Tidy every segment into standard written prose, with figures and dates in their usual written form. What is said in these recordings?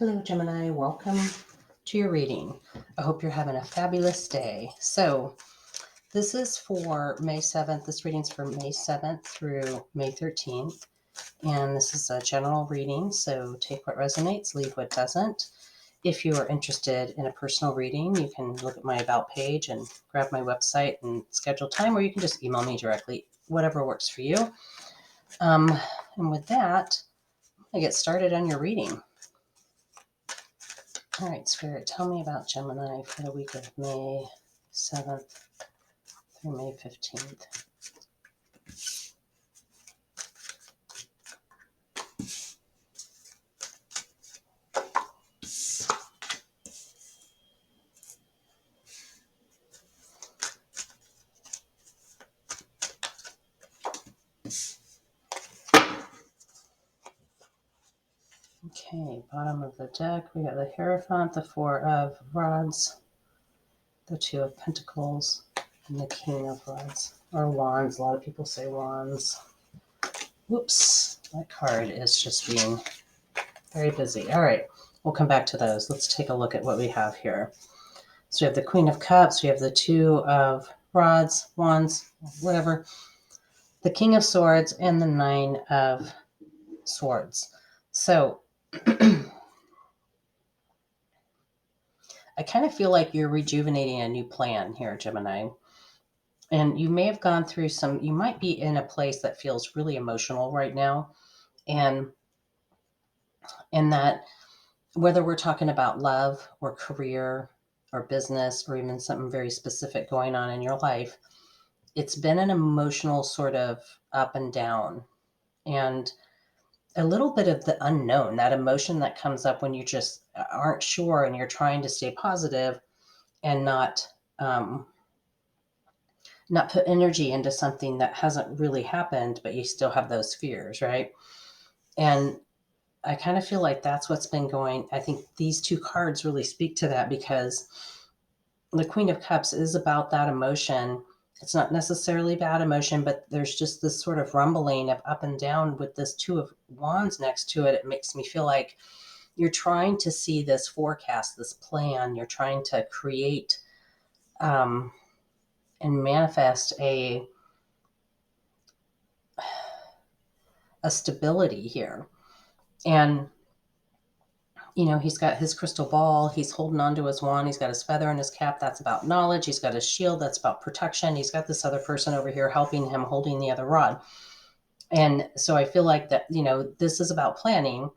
Hello, Gemini. Welcome to your reading. I hope you're having a fabulous day. So, this is for May 7th. This reading's for May 7th through May 13th. And this is a general reading, so take what resonates, leave what doesn't. If you are interested in a personal reading, you can look at my About page and grab my website and schedule time, or you can just email me directly, whatever works for you. And with that, I get started on your reading. All right, Spirit, tell me about Gemini for the week of May 7th through May 15th. Okay, bottom of the deck, we got the Hierophant, the Four of Rods, the Two of Pentacles, and the King of Rods, or Wands. A lot of people say Wands. Whoops, that card is just being very busy. All right, we'll come back to those. Let's take a look at what we have here. So we have the Queen of Cups, we have the Two of Rods, Wands, whatever, the King of Swords, and the Nine of Swords. So I kind of feel like you're rejuvenating a new plan here, Gemini. And you may have gone through you might be in a place that feels really emotional right now. And that whether we're talking about love or career or business or even something very specific going on in your life, it's been an emotional sort of up and down. And a little bit of the unknown, that emotion that comes up when you just aren't sure and you're trying to stay positive and not put energy into something that hasn't really happened, but you still have those fears, right? And I kind of feel like that's what's been going. I think these two cards really speak to that, because the Queen of Cups is about that emotion. It's not necessarily bad emotion, but there's just this sort of rumbling of up and down with this Two of Wands next to it. It makes me feel like you're trying to see this forecast, this plan. You're trying to create and manifest a stability here. And he's got his crystal ball, he's holding on to his wand, he's got his feather in his cap, that's about knowledge, he's got his shield, that's about protection, he's got this other person over here helping him, holding the other rod. And so I feel like that, this is about planning,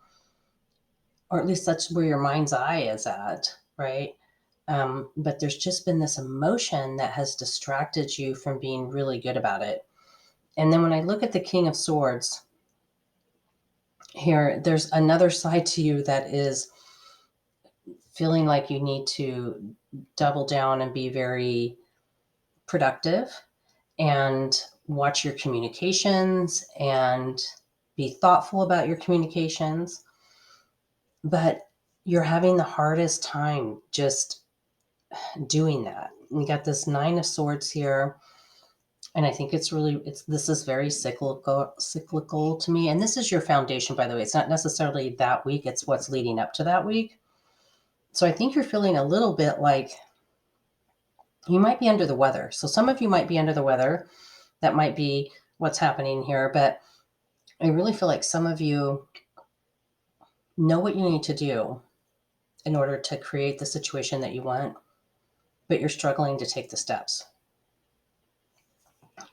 or at least that's where your mind's eye is at, right? But there's just been this emotion that has distracted you from being really good about it. And then when I look at the King of Swords here, there's another side to you that is feeling like you need to double down and be very productive and watch your communications and be thoughtful about your communications. But you're having the hardest time just doing that. You got this Nine of Swords here. And I think this is very cyclical to me. And this is your foundation, by the way. It's not necessarily that week. It's what's leading up to that week. So I think you're feeling a little bit like you might be under the weather. So some of you might be under the weather. That might be what's happening here. But I really feel like some of you know what you need to do in order to create the situation that you want, but you're struggling to take the steps.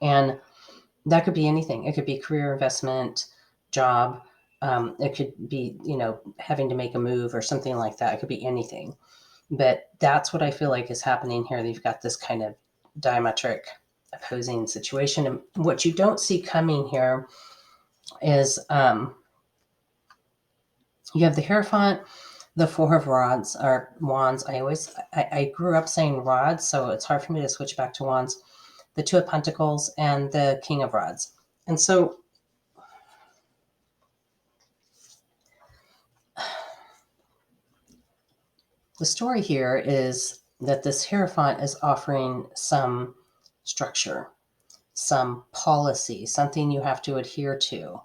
And that could be anything. It could be career, investment, job. It could be, having to make a move or something like that. It could be anything. But that's what I feel like is happening here. You've got this kind of diametric opposing situation. And what you don't see coming here is you have the Hierophant, the Four of Rods, or Wands. I grew up saying rods, so it's hard for me to switch back to wands. The Two of Pentacles and the King of Rods. And so the story here is that this Hierophant is offering some structure, some policy, something you have to adhere to.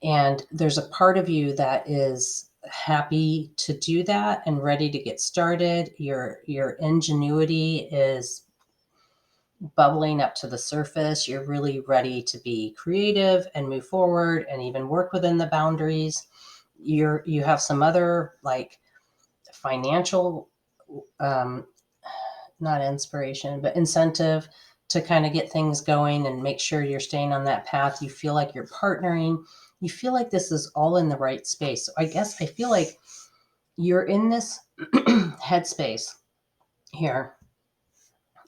And there's a part of you that is happy to do that and ready to get started. Your ingenuity is bubbling up to the surface. You're really ready to be creative and move forward and even work within the boundaries. You have some other like financial not inspiration, but incentive to kind of get things going and make sure you're staying on that path. You feel like you're partnering. You feel like this is all in the right space. So I guess I feel like you're in this headspace here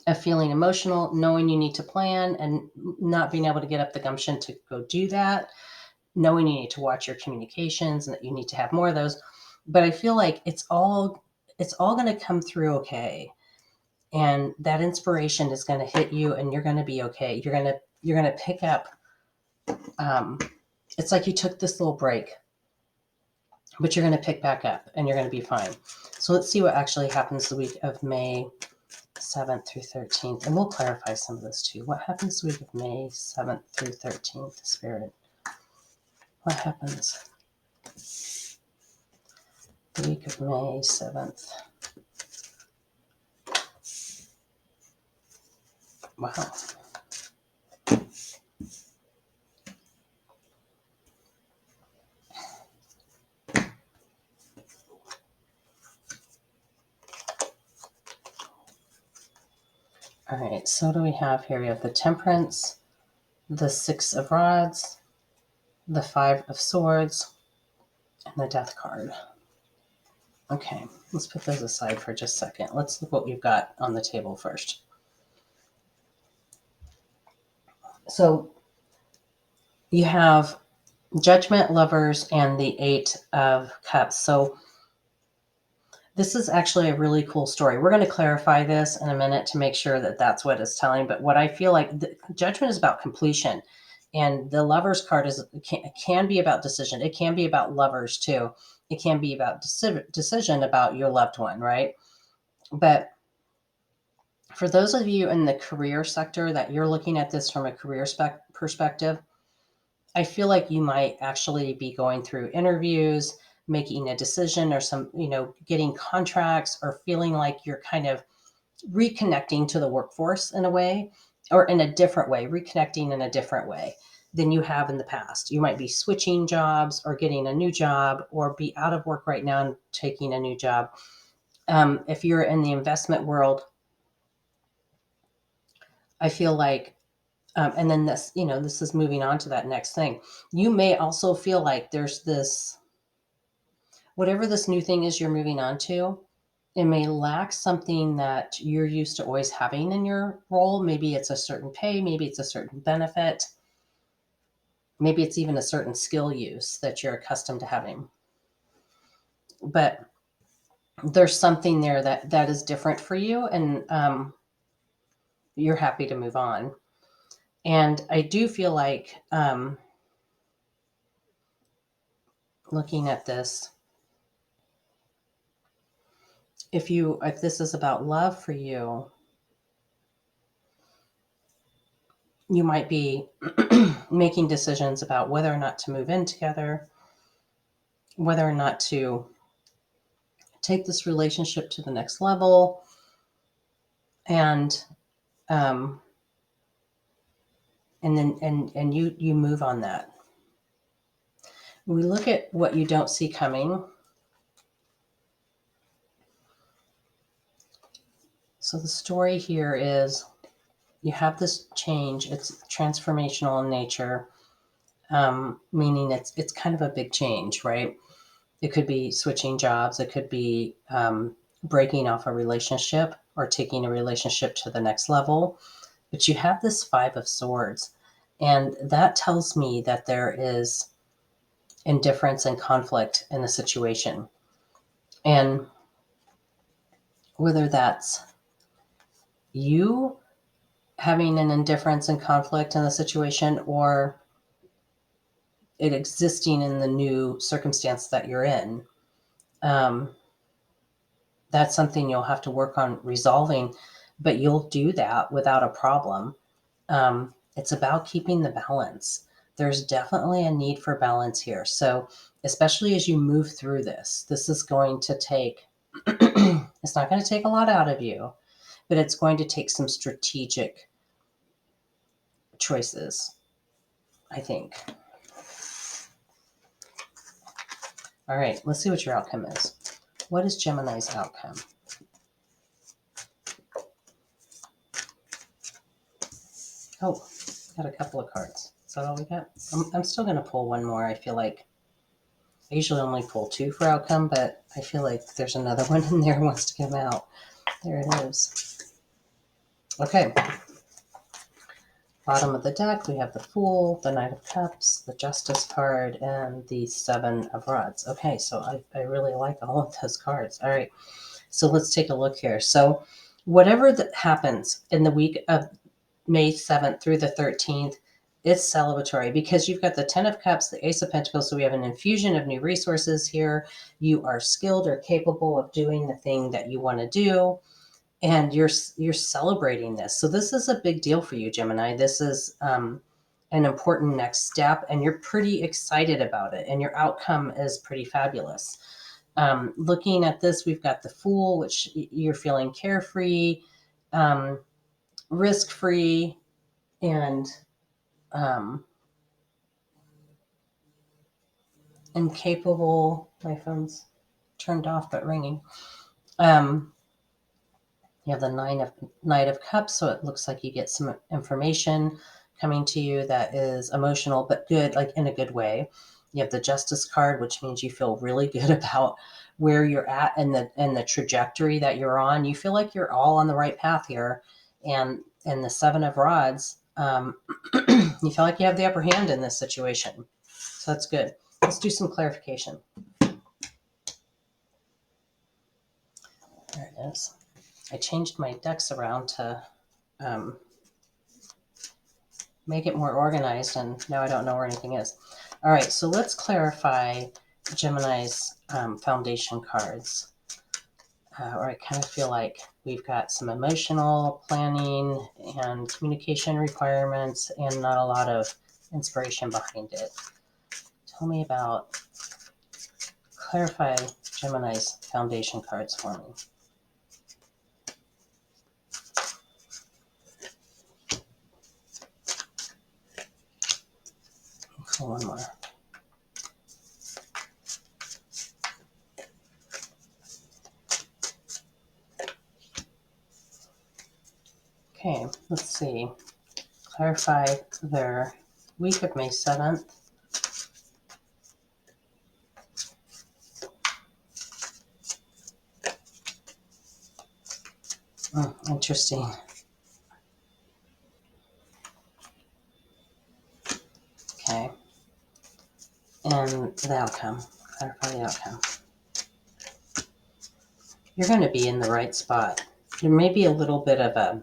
of feeling emotional, knowing you need to plan and not being able to get up the gumption to go do that, knowing you need to watch your communications and that you need to have more of those. But I feel like it's all going to come through okay. And that inspiration is going to hit you and you're going to be okay. You're going to pick up. It's like you took this little break, but you're going to pick back up and you're going to be fine. So let's see what actually happens the week of May 7th through 13th. And we'll clarify some of this too. What happens the week of May 7th through 13th, Spirit? What happens the week of May 7th? Wow. All right, so what do we have here? We have the Temperance, the Six of Rods, the Five of Swords, and the Death card. Okay, let's put those aside for just a second. Let's look what we've got on the table first. So you have Judgment, Lovers, and the Eight of Cups. So this is actually a really cool story. We're going to clarify this in a minute to make sure that that's what it's telling. But what I feel like Judgment is about completion. And the Lovers card can be about decision. It can be about lovers too. It can be about decision about your loved one, right? But for those of you in the career sector that you're looking at this from a career perspective, I feel like you might actually be going through interviews, making a decision or getting contracts or feeling like you're kind of reconnecting to the workforce in a way or in a different way, reconnecting in a different way than you have in the past. You might be switching jobs or getting a new job or be out of work right now and taking a new job. If you're in the investment world, I feel like and then this is moving on to that next thing. You may also feel like there's this, whatever this new thing is you're moving on to, it may lack something that you're used to always having in your role. Maybe it's a certain pay, maybe it's a certain benefit, maybe it's even a certain skill use that you're accustomed to having. But there's something there that is different for you, and you're happy to move on. And I do feel like looking at this, if this is about love for you, you might be making decisions about whether or not to move in together, whether or not to take this relationship to the next level, and then you move on that. We look at what you don't see coming. So the story here is you have this change. It's transformational in nature, meaning it's kind of a big change, right? It could be switching jobs. It could be breaking off a relationship or taking a relationship to the next level. But you have this Five of Swords, and that tells me that there is indifference and conflict in the situation. And whether that's you having an indifference and conflict in the situation or it existing in the new circumstance that you're in, that's something you'll have to work on resolving, but you'll do that without a problem. It's about keeping the balance. there's definitely a need for balance here. So, especially as you move through this is going to take, it's not going to take a lot out of you, but it's going to take some strategic choices, I think. All right, let's see what your outcome is. What is Gemini's outcome? Oh, got a couple of cards. Is that all we got? I'm still going to pull one more. I feel like I usually only pull 2 for outcome, but I feel like there's another one in there that wants to come out. There it is. Okay. Bottom of the deck, we have the Fool, the Knight of Cups, the Justice card, and the Seven of Rods. Okay, so I really like all of those cards. All right, so let's take a look here. So whatever that happens in the week of May 7th through the 13th, it's celebratory because you've got the 10 of Cups, the Ace of Pentacles, so we have an infusion of new resources here. You are skilled or capable of doing the thing that you want to do, and you're celebrating this. So this is a big deal for you, Gemini. This is an important next step, and you're pretty excited about it, and your outcome is pretty fabulous. Looking at this, we've got the Fool, which you're feeling carefree, risk-free, and incapable. My phone's turned off but ringing. You have the Knight of Cups, so it looks like you get some information coming to you that is emotional but good, like in a good way. You have the Justice card, which means you feel really good about where you're at and the trajectory that you're on. You feel like you're all on the right path here. And the Seven of Rods, you feel like you have the upper hand in this situation. So that's good. Let's do some clarification. There it is. I changed my decks around to make it more organized, and now I don't know where anything is. All right, so let's clarify Gemini's foundation cards. Or I kind of feel like we've got some emotional planning and communication requirements and not a lot of inspiration behind it. Tell me about, clarify Gemini's foundation cards for me. One more. Okay, let's see. Clarify their week of May 7th. Interesting. Okay. And the outcome. Clarify the outcome. You're going to be in the right spot. There may be a little bit of a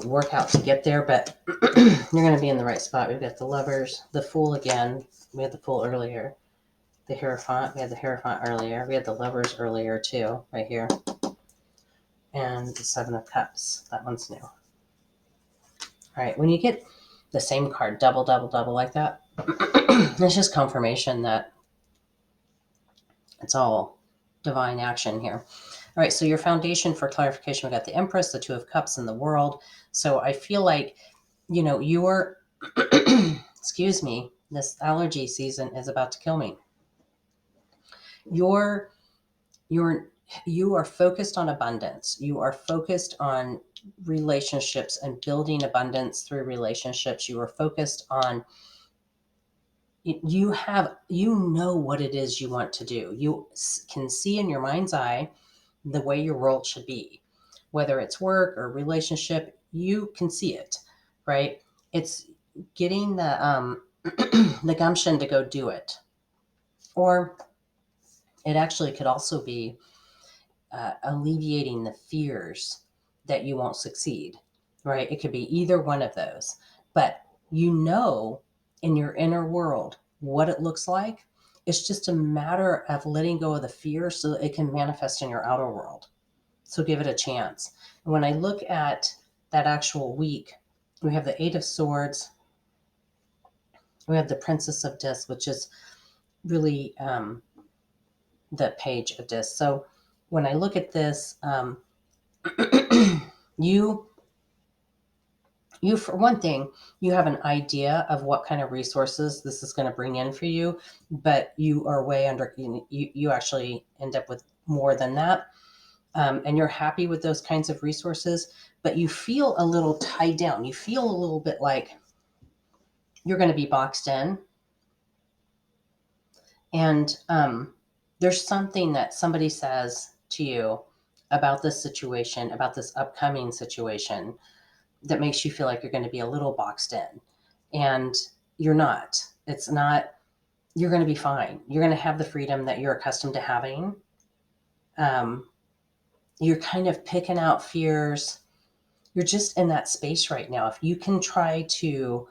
workout to get there, but you're going to be in the right spot. We've got the Lovers, the Fool again. We had the Fool earlier. The Hierophant. We had the Hierophant earlier. We had the Lovers earlier too, right here. And the Seven of Cups. That one's new. All right. When you get the same card, double, double, double like that, it's just confirmation that it's all divine action here. All right, so your foundation for clarification, we got the Empress, the Two of Cups, and the World. So I feel like, you're, excuse me, this allergy season is about to kill me. You are focused on abundance. You are focused on relationships and building abundance through relationships. You are focused on, you know what it is you want to do. You can see in your mind's eye the way your world should be, whether it's work or relationship, you can see it, right? It's getting the the gumption to go do it. Or it actually could also be alleviating the fears that you won't succeed, right? It could be either one of those, but in your inner world what it looks like. It's just a matter of letting go of the fear so that it can manifest in your outer world. So give it a chance. And when I look at that actual week, we have the Eight of Swords, We have the Princess of Discs, which is really the Page of Discs. So when I look at this, you for one thing, you have an idea of what kind of resources this is going to bring in for you, but you are way under. You actually end up with more than that, and you're happy with those kinds of resources, but you feel a little tied down. You feel a little bit like you're going to be boxed in, and there's something that somebody says to you about this situation, about this upcoming situation, that makes you feel like you're going to be a little boxed in. And you're not. It's not, you're going to be fine. You're going to have the freedom that you're accustomed to having. Um, you're kind of picking out fears. You're just in that space right now. If you can try to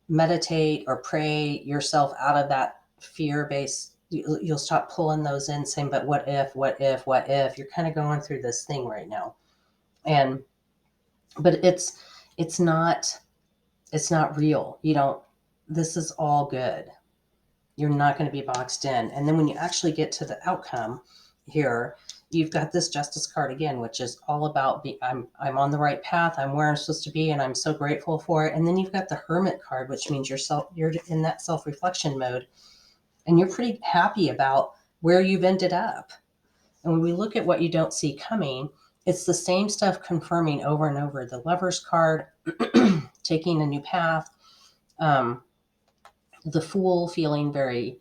meditate or pray yourself out of that fear base, you'll stop pulling those in saying, but what if, what if, what if? You're kind of going through this thing right now. And, but it's not, it's not real. You don't, this is all good. You're not going to be boxed in. And then when you actually get to the outcome here, you've got this Justice card again, which is all about I'm on the right path. I'm where I'm supposed to be, and I'm so grateful for it. And then you've got the Hermit card, which means you're in that self-reflection mode, and you're pretty happy about where you've ended up. And when we look at what you don't see coming, it's the same stuff confirming over and over. The Lover's card, taking a new path. The Fool, feeling very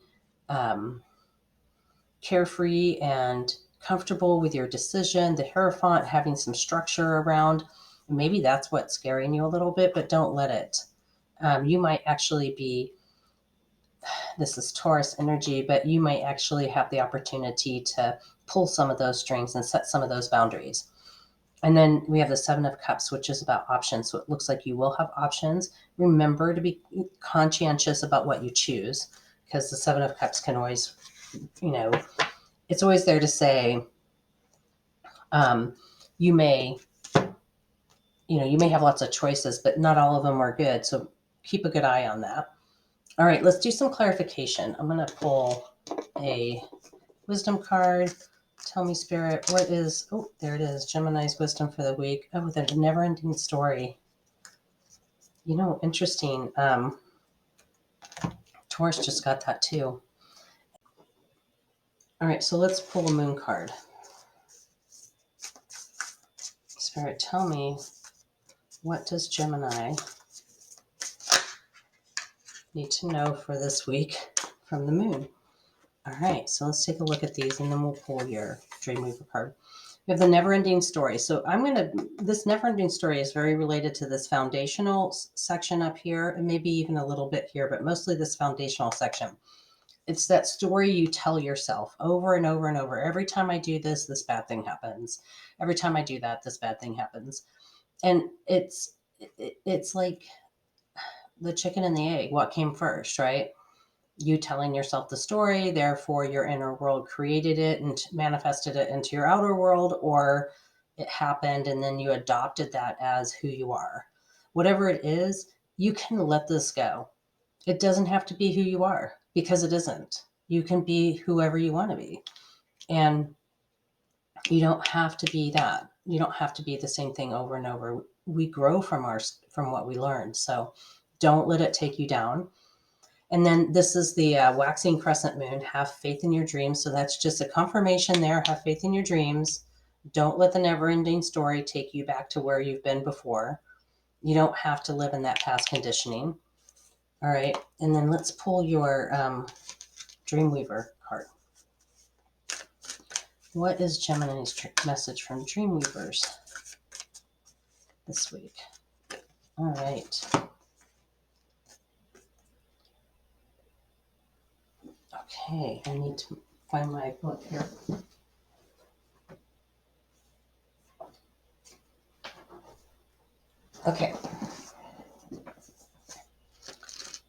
carefree and comfortable with your decision. The Hierophant, having some structure around. Maybe that's what's scaring you a little bit, but don't let it. You might actually be, this is Taurus energy, but you might actually have the opportunity to pull some of those strings and set some of those boundaries. And then we have the Seven of Cups, which is about options. So it looks like you will have options. Remember to be conscientious about what you choose, because the Seven of Cups can always, it's always there to say, you may have lots of choices, but not all of them are good. So keep a good eye on that. All right, let's do some clarification. I'm going to pull a wisdom card. Tell me, Spirit, what is, there it is, Gemini's wisdom for the week. Oh, the never-ending story. Interesting. Taurus just got that too. All right, so let's pull a moon card. Spirit, tell me, what does Gemini need to know for this week from the moon? All right, so let's take a look at these, and then we'll pull your Dreamweaver card. We have the never-ending story. So this never-ending story is very related to this foundational section up here, and maybe even a little bit here, but mostly this foundational section. It's that story you tell yourself over and over and over. Every time I do this, this bad thing happens. Every time I do that, this bad thing happens. And it's like the chicken and the egg. What came first, right? You telling yourself the story, therefore your inner world created it and manifested it into your outer world, or it happened and then you adopted that as who you are. Whatever it is, you can let this go. It doesn't have to be who you are, because it isn't. You can be whoever you want to be. And you don't have to be that. You don't have to be the same thing over and over. We grow from what we learn. So don't let it take you down. And then this is the waxing crescent moon. Have faith in your dreams. So that's just a confirmation there. Have faith in your dreams. Don't let the never-ending story take you back to where you've been before. You don't have to live in that past conditioning. All right. And then let's pull your Dreamweaver card. What is Gemini's message from Dreamweavers this week? All right. Okay, I need to find my book here. Okay.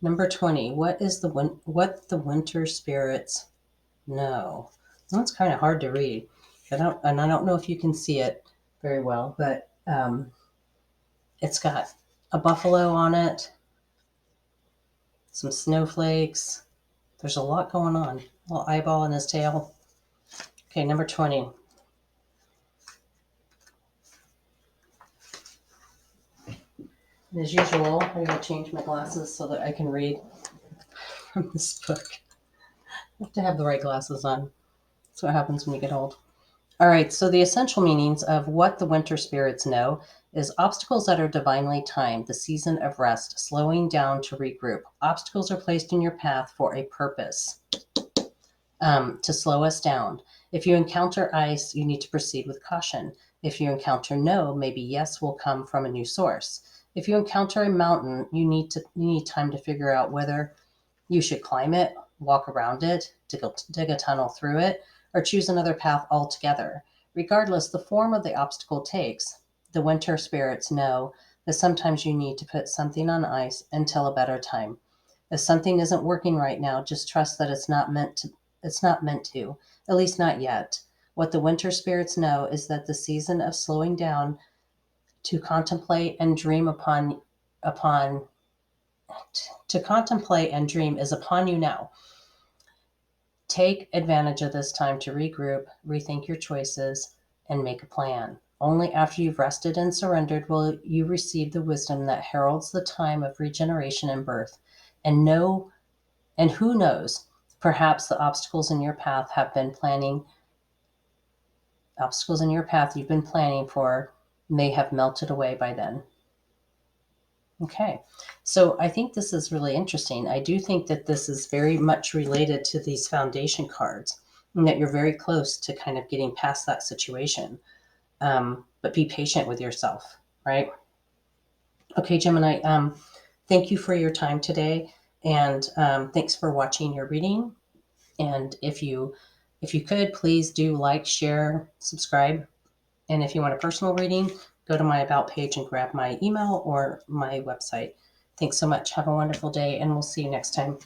Number 20. What the winter spirits know? Well, it's kind of hard to read. I don't know if you can see it very well, but it's got a buffalo on it. some snowflakes. There's a lot going on. A little eyeball in his tail. Okay, number 20. And as usual, I'm going to change my glasses so that I can read from this book. I have to have the right glasses on. That's what happens when you get old. All right, so the essential meanings of what the winter spirits know is obstacles that are divinely timed, the season of rest, slowing down to regroup. Obstacles are placed in your path for a purpose, to slow us down. If you encounter ice, you need to proceed with caution. If you encounter no, maybe yes will come from a new source. If you encounter a mountain, you need time to figure out whether you should climb it, walk around it, dig a tunnel through it, or choose another path altogether. Regardless the form of the obstacle takes, the winter spirits know that sometimes you need to put something on ice until a better time. If something isn't working right now, just trust that it's not meant to, at least not yet. What the winter spirits know is that the season of slowing down to contemplate and dream upon to contemplate and dream is upon you now. Take advantage of this time to regroup, rethink your choices, and make a plan. Only after you've rested and surrendered will you receive the wisdom that heralds the time of regeneration and birth. And who knows, perhaps the obstacles in your path you've been planning for may have melted away by then. Okay, so I think this is really interesting. I do think that this is very much related to these foundation cards, and that you're very close to kind of getting past that situation. But be patient with yourself, right? Okay, Gemini, thank you for your time today, and thanks for watching your reading. And if you could, please do like, share, subscribe. And if you want a personal reading, go to my About page and grab my email or my website. Thanks so much. Have a wonderful day, and we'll see you next time.